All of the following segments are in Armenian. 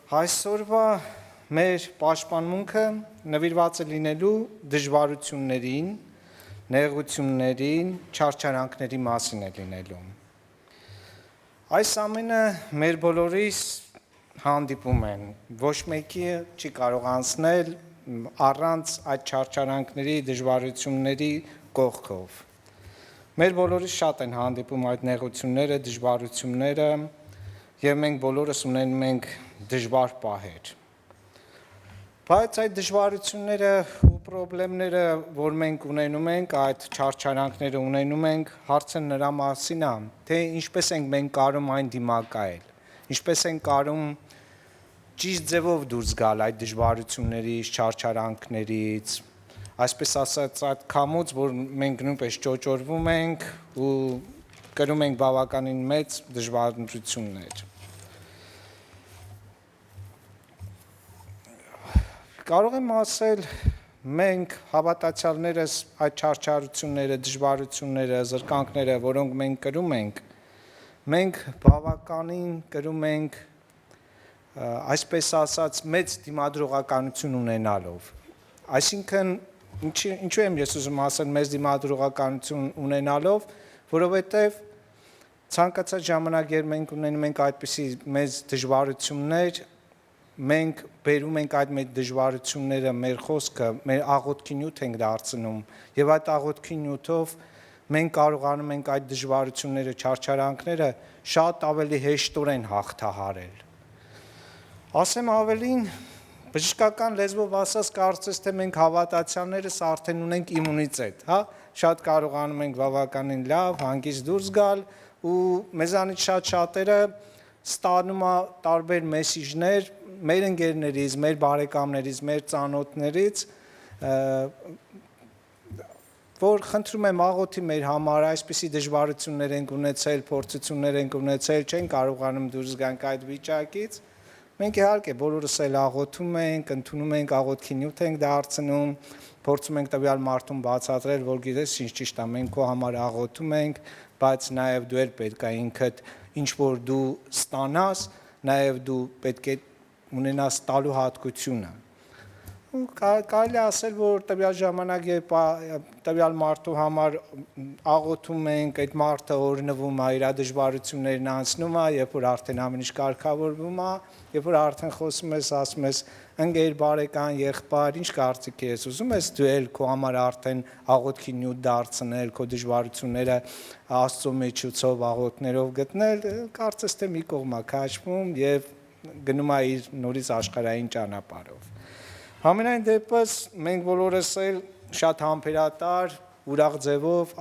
Այսօրվա մեր պաշտպանմունքը նվիրված է լինելու դժվարություններին, նեղություններին, չարչարանքների մասին է լինելու։ Այս ամենը մեր բոլորիս հանդիպում են, ոչ մեկի չի կարող անցնել առանց այդ չարչարանքների, դժվարությունների կողքով։ Մեր բոլորիս շատ են հանդիպում այդ նեղությունները, դժվարությունները, եւ մենք բոլորս ունենում ենք դժվար պահեր։ Բայց այդ դժվարությունները ու խնդիրները, որ մենք ունենում ենք, այդ չարչարանքները ունենում ենք, հարցը նրա մասին է, թե ինչպես ենք մենք կարող այն դիմակայել, ինչպես ենք կարող ճիշտ ձևով դուրս գալ այդ դժվարություններից, չարչարանքներից, այսպես ասած այդ քամուց, որ մենք նույնպես ճոճորվում ենք ու կրում ենք բավականին մեծ դժվարություններ։ Կարող եմ ասել, մենք հավատացյալներս այդ չարչարությունները, դժվարությունները, զրկանքները, որոնք մենք կրում ենք, մենք բավականին կրում ենք, այսպես ասած, մեծ դիմադրողականություն ունենալով։ Այսինքն, ինչու եմ ես ուզում ասել մեծ դիմադրողականություն ունենալով, որովհետև ցանկացած ժամանակ, երբ մենք ունենում ենք այդպիսի մեծ դժվարություններ, մենք բերում ենք այդ մեր դժվարությունները, մեր խոսքը, մեր աղոթքի նյութ ենք դարձնում, եւ այդ աղոթքի նյութով մենք կարողանում ենք այդ դժվարությունները, չարչարանքները շատ ավելի հեշտորեն հաղթահարել։ Ասեմ ավելին, բժշկական լեզվով ասած, կարծես թե մենք հավատացյալներս արդեն ունենք իմունիտետ, հա, շատ կարողանում ենք բավականին լավ, հանգիստ դուրս գալ ու մեզանից շատ-շատերը ստանում է տարբեր մեսիջներ մեր ընկերներից, մեր բարեկամներից, մեր ծանոթներից, որ խնդրում եմ աղոթի մեր համար, այսպիսի դժվարություններ ենք ունեցել, փորձություններ ենք ունեցել, չեն կարողանում դուրս գանք այդ վիճակից։ Մենք իհարկե բոլորս էլ աղոթում ենք, ընդունում ենք, աղոթքի նյութ ենք դարձնում, փորձում ենք տվյալ մարդուն բացատրել, որ գիտես ինչ ճիշտ է, մենք քո համար աղոթում ենք, բայց նաև դու էլ պետք է ինքդ ինչ որ դու ստանաս, նաև դու պետք է ունենաս տալու հատկությունը։ Կարելի ասել, որ տվյալ ժամանակ, երբ տվյալ մարդու համար աղոթում ենք, այդ մարդը օրհնվում է, իր դժվարություններն անցնում է, երբ որ արդեն ամեն ինչ կարգավորվում է, երբ որ արդեն խոսում ես, ասում ես, ընկեր, բարեկամ, եղբայր, ինչ կարծիք ես, ուզում ես դու էլ քո համար արդեն աղոթքի նյութ դարձնել, քո դժվարությունները Աստծո միջոցով աղոթներով գտնել, կարծես թե մի կողմ է քաշվում եւ գնում է իր նորից աշխարհային ճանապարհով։ Համենայն դեպս մենք բոլորս էլ շատ համբերատար, ուրախ ձևով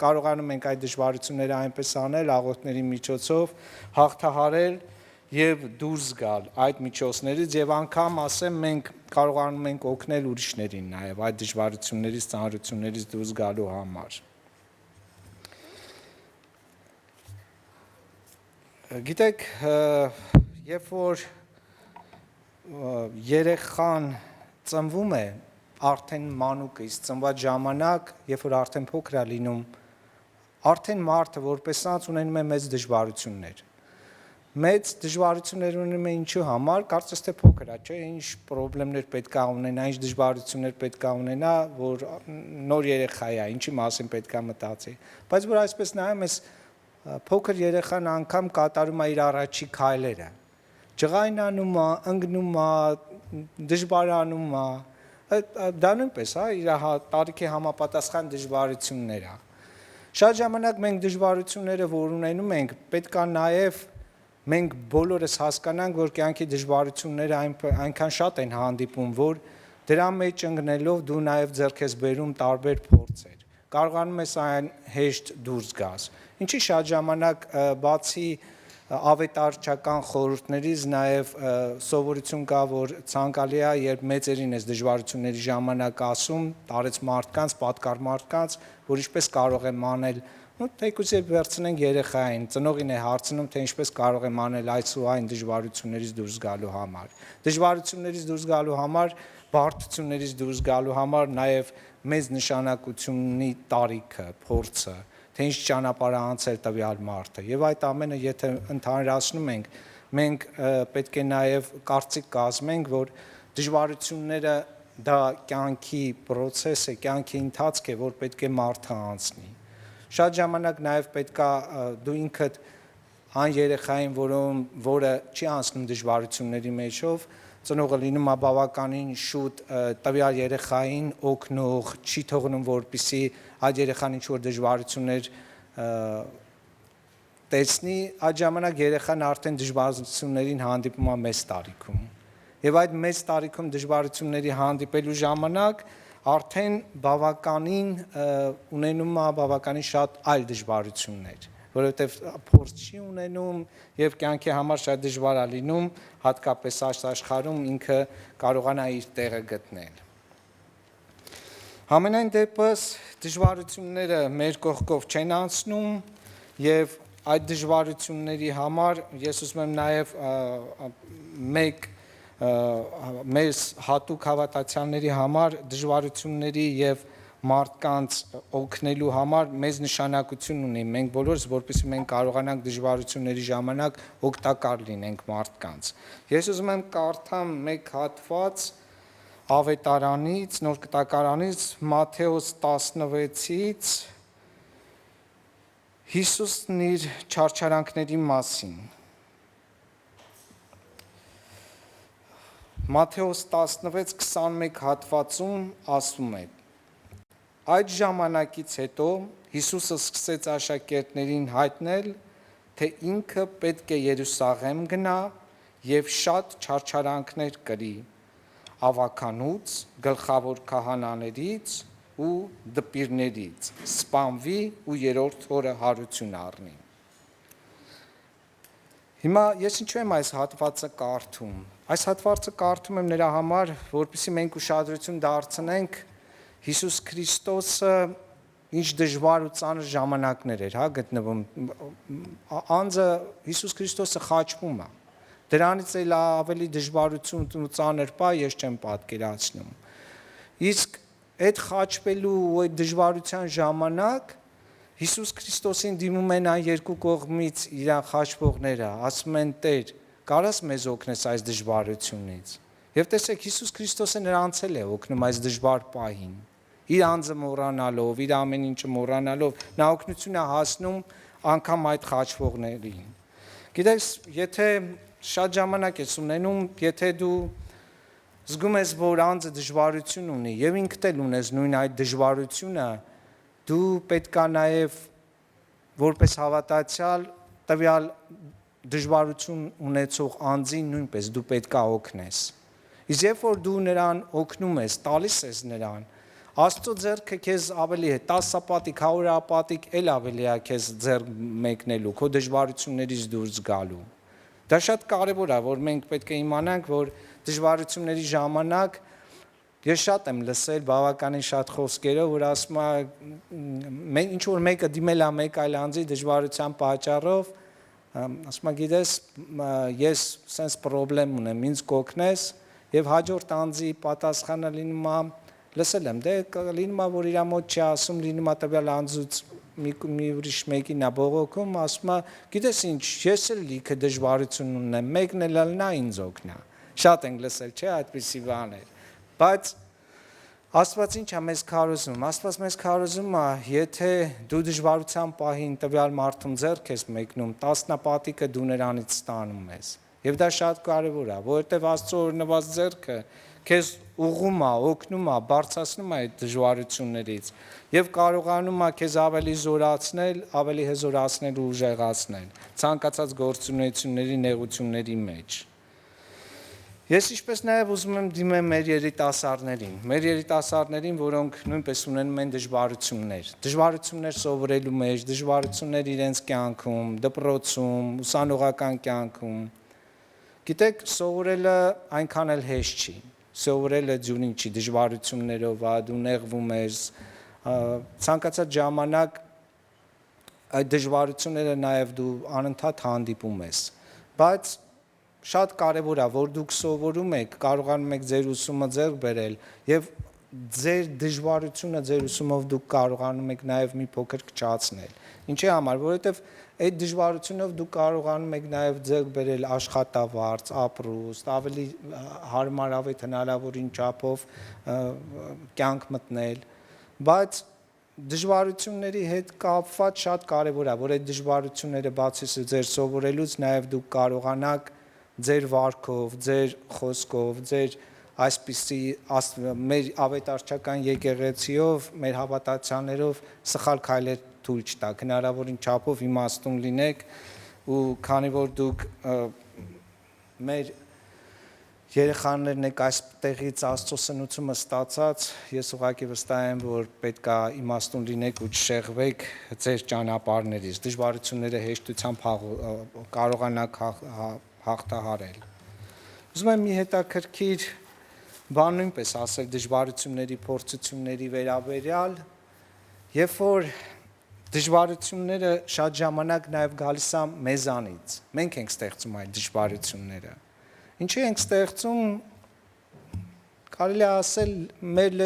կարողանում ենք այդ դժվարությունները այնպես անել, աղոթների միջոցով հաղթահարել եւ դուրս գալ այդ միջոցներից եւ անգամ ասեմ մենք կարողանում ենք օգնել ուրիշներին նաեւ այդ դժվարություններից, ծանրություններից դուրս գալու համար։ Գիտեք, երբ որ երեխան ծնվում է, արդեն մանուկ է, իսկ ծնված ժամանակ, երբ որ արդեն փոքր է լինում, արդեն մարդը որպես անձ ունենում է մեծ դժվարություններ։ Մեծ դժվարություններ ունենում է ինչու համար, կարծես թե փոքր է, չէ՞, ինչ խնդիրներ պետք է ունենա, ինչ դժվարություններ պետք է ունենա, որ նոր երեխա է, ինչի մասին պետք է մտածի։ Բայց որ այսպես նայում ես, փոքր երեխան անգամ կատարում է իր առաջի քայլերը։ Ջղայնանում է, ընկնում է, դժվարանում է, դա նույնպես է, իր տարիքի համապատասխան դժվարություններ է։ Շատ ժամանակ մենք դժվարությունները, որ ունենում ենք, պետք է նաև մենք բոլորս հասկանանք, որ կյանքի դժվարությունները այնքան շատ են հանդիպում, որ դրա մեջ ընկնելով դու նաև ձեռք ես բերում տարբեր փորձեր։ Կարողանում ես այն հեշտ դուրս գաս։ Ինչի շատ ժամանակ բացի ավետարչական խորհուրդներից նաև սովորություն կա, որ ցանկալի է, երբ մեծերին ես դժվարությունների ժամանակ ասում, տարեց մարդկանց, պատկար մարդկանց, որ ինչպես կարող եմ անել, թեկուզ երբ վերցնենք երեխային, ծնողին է հարցնում, թե ինչպես կարող եմ անել այս ու այն դժվարություններից դուրս գալու համար։ Դժվարություններից դուրս գալու համար, բարդություններից դուրս գալու համար նաև մեծ նշանակություն ունի տարիքը, փորձը, թե ինչ ճանապարհ է անցել տվյալ մարդը։ Եվ այդ ամենը եթե ընդհանրացնում ենք, մենք պետք է նաև կարծիք կազմենք, որ դժվարությունները դա կյանքի process է, կյանքի ընթացք է, որ պետք է մարդը անցնի։ Շատ ժամանակ նաև պետք է դու ինքդ այն երեխային, որը չի անցնում դժվարությունների մեջով, ծնողը լինում է բավականին շուտ տվյալ երեխային օգնող, չի թողնում, որպեսզի այդ երեխան ինչ-որ դժվարություններ տեսնի, այդ ժամանակ երեխան արդեն դժվարություններին հանդիպում է մեծ տարիքում։ Եվ այդ մեծ տարիքում դժվարությունների հանդիպելու ժամանակ արդեն բավականին ունենում է բավականին շատ այլ դժվարություններ, որովհետև փորձ չի ունենում եւ կյանքի համար շատ դժվար է լինում, հատկապես աշխարհում ինքը կարողանա իր տեղը գտնել։ Համենայն դեպս դժվարությունները մեր կողքով չեն անցնում եւ այդ դժվարությունների համար ես ուզում եմ նաեւ մեզ հատուկ հավատացյալների համար դժվարությունների եւ մարդկանց օգնելու համար մեծ նշանակություն ունի մենք բոլորս, որպեսզի մենք կարողանանք դժվարությունների ժամանակ օգտակար լինենք մարդկանց։ Ես ուզում եմ կարդամ մեկ հատված Ավետարանից, Նոր Կտակարանից, Մատթեոս 16-ից Հիսուսն իր չարչարանքների մասին։ Մատթեոս 16:21 հատվածում ասում է. Այդ ժամանակից հետո Հիսուսը սկսեց աշակերտներին հայտնել, թե ինքը պետք է Երուսաղեմ գնա եւ շատ չարչարանքներ կրի ավականուց, գլխավոր քահանաներից ու դպիրներից, սպանվի ու երրորդ օրը հարություն առնի։ Հիմա ես ինչու եմ այս հատվածը կարդում։ Այս հատվածը կարդում եմ նրա համար, որպեսզի մենք ուշադրություն դարձնենք Հիսուս Քրիստոսը ինչ դժվար ու ծանր ժամանակներ էր, գտնվում։ Անձը Հիսուս Քրիստոսը խաչվում է։ Դրանից էլ ավելի դժվարություն ու ծանր բան ես չեմ պատկերացնում։ Իսկ այդ խաչվելու ու այդ դժվարության ժամանակ Հիսուս Քրիստոսին դիմում են այն երկու կողմից իրան խաչվողները, ասում են. Տեր, կարաս մեզ օգնես այս դժվարությունից։ Եվ տեսեք, Հիսուս Քրիստոսը նրանց էլ է օգնում այս դժվար պահին։ Իր անձը մոռանալով, իր ամեն ինչը մոռանալով, նա օգնություն է հասնում անգամ այդ խաչվողներին։ Գիտես, եթե շատ ժամանակ ես ունենում, եթե դու զգում ես, որ անձը դժվարություն ունի, եւ ինքդ էլ ունես նույն այդ դժվարությունը, դու պետք է նաև որպես հավատացյալ տվյալ դժվարություն ունեցող անձին նույնպես դու պետք է օգնես։ Իսկ երբ որ դու նրան օգնում ես, տալիս ես նրան, Աստծո ձեռքը քեզ ավելի է 10 պատիկ, 100 պատիկ էլ ավելի է քեզ ձեռք մեկնելու, քո դժվարություններից դուրս գալու։ Դա շատ կարևոր է, որ մենք պետք է իմանանք, որ դժվարությունների ժամանակ ես շատ եմ լսել բավականին շատ խոսքերով, որ ասում է ինչ որ մեկը դիմել է մեկ այլ անձի դժվարության պատճառով, ասում է գիտես, ես sense problem ունեմ, ինձ կօգնես, եւ հաջորդ անձի պատասխանը լինում է լսել եմ, դե լինում է, որ իր մոտ չի ասում, լինում է տվյալ անձուց մի ուրիշ մեկին է բողոքում, ասում է, գիտես ինչ, ես էլ լիքը դժվարություն ունեմ, մեկն էլ նա ինձ օգնա։ Շատ ենք լսել, չէ՞, այդպիսի բաներ։ Բայց Աստված ինչ է մեզ քարոզում։ Աստված մեզ քարոզում է, եթե դու դժվարության պահին տվյալ մարդուն ձեռք ես մեկնում, 10 պատիկը դու նրանից ստանում ես։ Եվ դա շատ կարևոր է, որովհետև Աստծո օրհնված ձեռքը քեզ ուղղում է, օգնում է, բարձրացնում է այդ դժվարություններից եւ կարողանում է քեզ ավելի զորացնել, ավելի հզորացնել ու ուժեղացնել ցանկացած գործունեությունների, նեղությունների մեջ։ Ես ինչպես նաև ուզում եմ դիմեմ մեր երիտասարդներին, որոնք նույնպես ունենում են դժվարություններ սովորելու մեջ, դժվարություններ իրենց կյանքում, դպրոցում, ուսանողական կյանքում։ Գիտեք, սովորելը այնքան էլ հեշտ չի։ Սովորելը ջունին չի, դժվարություններով է, դու նեղվում ես, ցանկացած ժամանակ այդ դժվարությունները նաև դու անընդհատ հանդիպում ես։ Բայց շատ կարևոր է, որ դուք սովորում եք, կարողանում եք ձեր ուսումը ձեռք բերել եւ ձեր դժվարությունը ձեր ուսումով դուք կարողանում եք նաև մի փոքր կճացնել։ Ինչի համար, որովհետև այդ դժվարությունով դուք կարողանում եք նաև ձեռք բերել աշխատավարձ, ապրուստ, ավելի հարմարավետ հնարավորին չափով կյանք մտնել, բայց դժվարությունների հետ կապված շատ կարևոր է, որ այդ դժվարությունները բացի ձեր սովորելուց նաև դուք կարողանաք ձեր վարքով, ձեր խոսքով, ձեր այսպիսի մեր ավետարչական եկեղեցիով, մեր հավատացյալներով սխալ քայլեր թույլ չտաք, հնարավորին չափով իմաստուն լինեք ու քանի որ դուք մեր երեխաներն եք այստեղից Աստծո սնուցումը ստացած, ես ուղղակի վստահ եմ, որ պետք է իմաստուն լինեք ու չշեղվեք ձեր ճանապարհներից, դժվարությունները հեշտությամբ կարողանաք հաղթահարել։ Ուզում եմ մի հետաքրքիր բան նույնպես ասել դժվարությունների, փորձությունների վերաբերյալ, երբ որ դժվարությունները շատ ժամանակ նաև գալիս է մեզանից, մենք ենք ստեղծում այդ դժվարությունները։ Ինչի ենք ստեղծում, կարելի է ասել մեր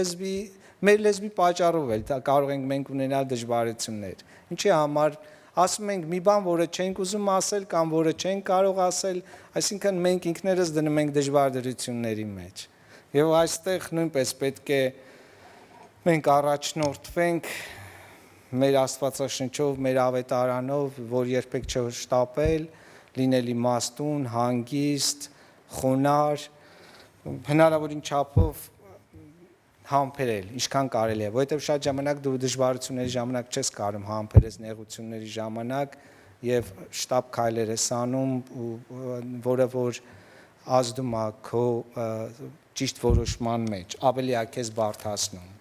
լեզվի պատճառով էլ կարող ենք մենք ունենալ դժվարություններ։ Ինչի համար ասում ենք մի բան, որը չենք ուզում ասել կամ որը չենք կարող ասել, այսինքն մենք ինքներս դնում ենք դժվար դրությունների մեջ։ Եվ այստեղ նույնպես պետք է մենք առաջնորդվենք մեր Աստվածաշնչով, մեր ավետարանով, որ երբեք չշտապել, լինել իմաստուն, հանգիստ, խոնարհ, հնարավորին չափով համբերել, ինչքան կարելի է, որովհետև շատ ժամանակ դու դժվարությունների ժամանակ չես կարող համբերես նեղությունների ժամանակ եւ շտապ քայլեր ես անում, որը որ ազդում է քո ճիշտ որոշման մեջ, ավելի է քեզ բարդացնում։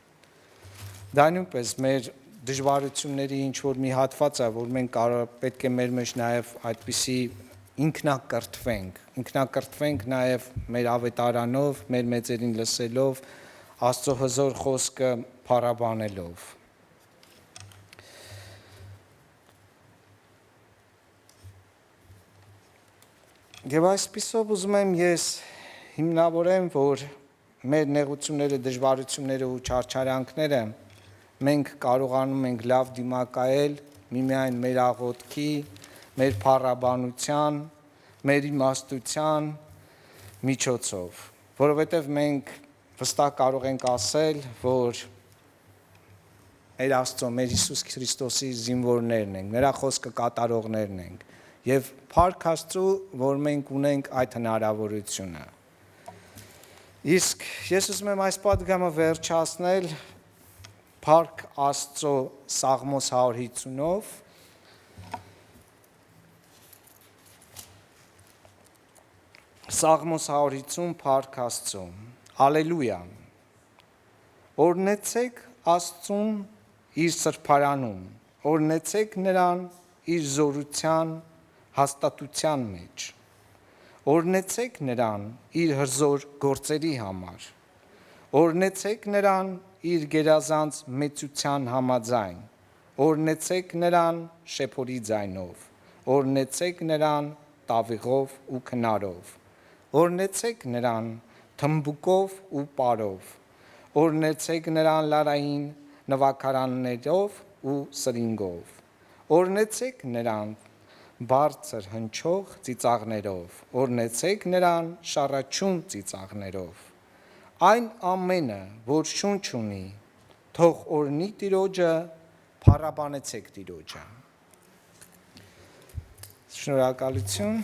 Դա նույնպես մեր դժվարությունների ինչ որ մի հատված է, որ մենք պետք է մեր մեջ նաև այդպիսի ինքնակրթվենք նաև մեր ավետարանով, մեր մեծերին լսելով, Աստծո հզոր խոսքը փառաբանելով։ Եվ այսպիսով ուզում եմ ես հիմնավորեմ, որ մեր նեղությունները, դժվարությունները ու չարչարանքները մենք կարողանում ենք լավ դիմակայել միմիայն մեր աղոթքի, մեր փառաբանության, մեր իմաստության միջոցով, որովհետև մենք վստահ կարող ենք ասել, որ մեր Աստծո, մեր Հիսուս Քրիստոսի զինվորներն ենք, նրա խոսքը կատարողներն ենք, եւ փառք Աստծո, որ մենք ունենք այդ հնարավորությունը։ Իսկ ես ուզում եմ այս պատգամը վերջացնել փառք Աստծո Սաղմոս 150-ով, Սաղմոս 150 փառք Աստծո, Ալելույա, օրհնեցեք Աստծուն իր սրբարանում, օրհնեցեք նրան իր զորության հաստատության մեջ, օրհնեցեք նրան իր հզոր գործերի համար, օրհնեցեք նրան իր գերազանց մեծության համաձայն, օրհնեցեք նրան շեփորի ձայնով, օրհնեցեք նրան տավիղով ու քնարով, օրհնեցեք նրան թմբուկով ու պարով, օրհնեցեք նրան լարային նվագարաններով ու սրինգով, օրհնեցեք նրան բարձր հնչող ծիծաղներով, օրհնեցեք նրան շառաչուն ծիծաղներով, այն ամենը, որ շունչ ունի, թող օրհնի Տիրոջը, փառաբանեցեք Տիրոջը։ Շնորհակալություն։